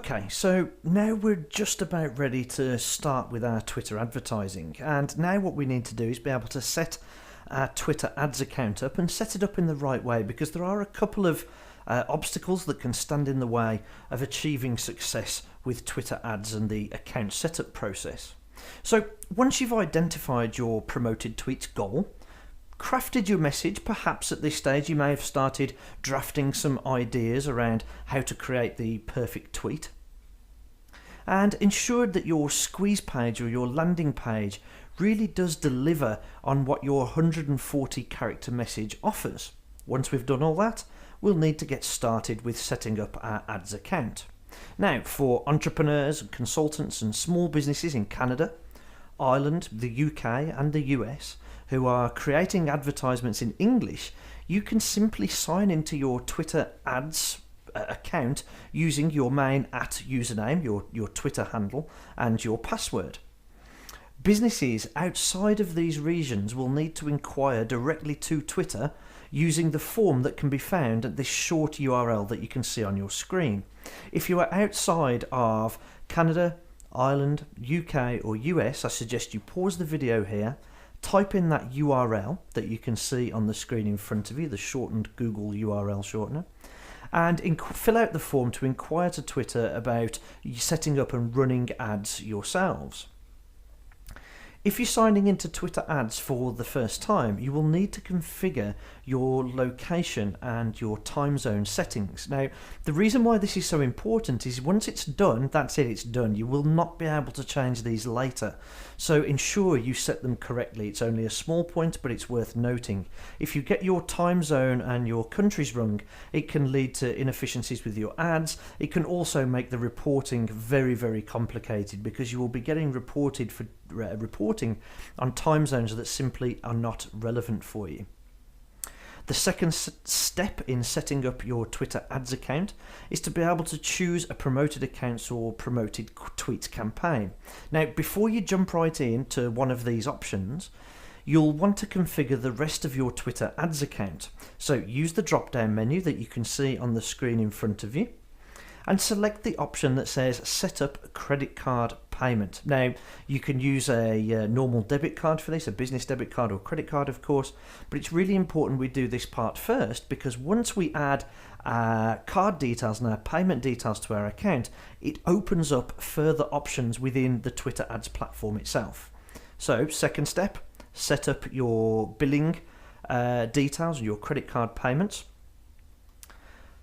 Okay, so now we're just about ready to start with our Twitter advertising, and now what we need to do is be able to set our Twitter ads account up and set it up in the right way, because there are a couple of obstacles that can stand in the way of achieving success with Twitter ads and the account setup process. So once you've identified your promoted tweet's goal, crafted your message, perhaps at this stage you may have started drafting some ideas around how to create the perfect tweet, and ensured that your squeeze page or your landing page really does deliver on what your 140 character message offers. Once we've done all that, we'll need to get started with setting up our ads account. Now, for entrepreneurs and consultants and small businesses in Canada, Ireland, the UK and the US who are creating advertisements in English, you can simply sign into your Twitter ads account using your main @username, your Twitter handle, and your password. Businesses outside of these regions will need to inquire directly to Twitter using the form that can be found at this short URL that you can see on your screen. If you are outside of Canada, Ireland, UK or US, I suggest you pause the video here, type in that URL that you can see on the screen in front of you, the shortened Google URL shortener, and fill out the form to inquire to Twitter about setting up and running ads yourselves. If you're signing into Twitter ads for the first time, you will need to configure your location and your time zone settings. Now, the reason why this is so important is once it's done, that's it, it's done. You will not be able to change these later. So ensure you set them correctly. It's only a small point, but it's worth noting. If you get your time zone and your countries wrong, it can lead to inefficiencies with your ads. It can also make the reporting very, very complicated, because you will be getting reported for reporting on time zones that simply are not relevant for you. The second step in setting up your Twitter ads account is to be able to choose a promoted accounts or promoted tweets campaign. Now, before you jump right into one of these options, you'll want to configure the rest of your Twitter ads account. So use the drop down menu that you can see on the screen in front of you and select the option that says set up credit card payment. Now, you can use a normal debit card for this, a business debit card or credit card, of course, but it's really important we do this part first, because once we add card details and our payment details to our account, it opens up further options within the Twitter ads platform itself. So, second step, set up your billing details and your credit card payments.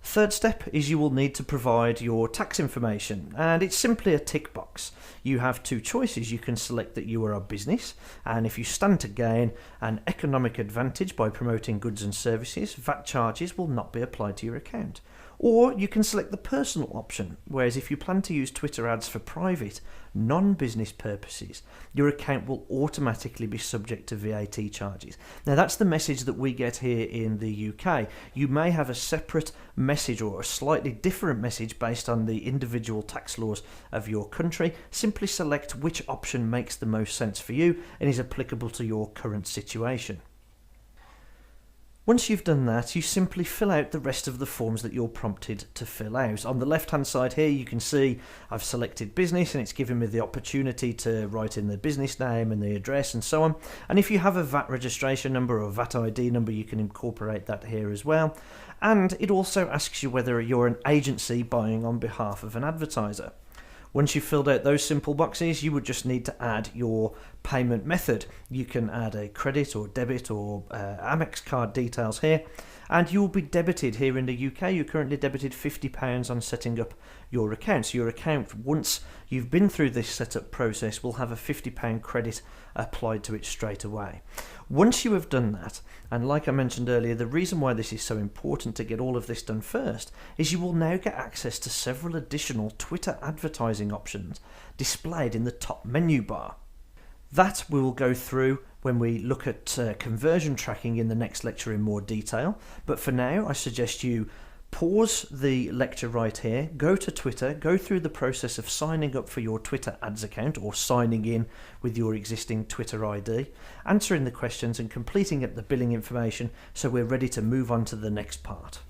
Third step is you will need to provide your tax information, and it's simply a tick box. You have two choices. You can select that you are a business, and if you stand to gain an economic advantage by promoting goods and services, VAT charges will not be applied to your account. Or you can select the personal option, whereas if you plan to use Twitter ads for private, non-business purposes, your account will automatically be subject to VAT charges. Now, that's the message that we get here in the UK. You may have a separate message or a slightly different message based on the individual tax laws of your country. Simply select which option makes the most sense for you and is applicable to your current situation. Once you've done that, you simply fill out the rest of the forms that you're prompted to fill out. On the left-hand side here, you can see I've selected business, and it's giving me the opportunity to write in the business name and the address and so on. And if you have a VAT registration number or VAT ID number, you can incorporate that here as well. And it also asks you whether you're an agency buying on behalf of an advertiser. Once you've filled out those simple boxes, you would just need to add your payment method. You can add a credit or debit or Amex card details here, and you will be debited here in the UK. You're currently debited £50 on setting up your account. So your account, once you've been through this setup process, will have a £50 credit applied to it straight away. Once you have done that, and like I mentioned earlier, the reason why this is so important to get all of this done first is you will now get access to several additional Twitter advertising options displayed in the top menu bar. That we will go through when we look at conversion tracking in the next lecture in more detail, but for now I suggest you pause the lecture right here, go to Twitter, go through the process of signing up for your Twitter ads account or signing in with your existing Twitter ID, answering the questions and completing the billing information so we're ready to move on to the next part.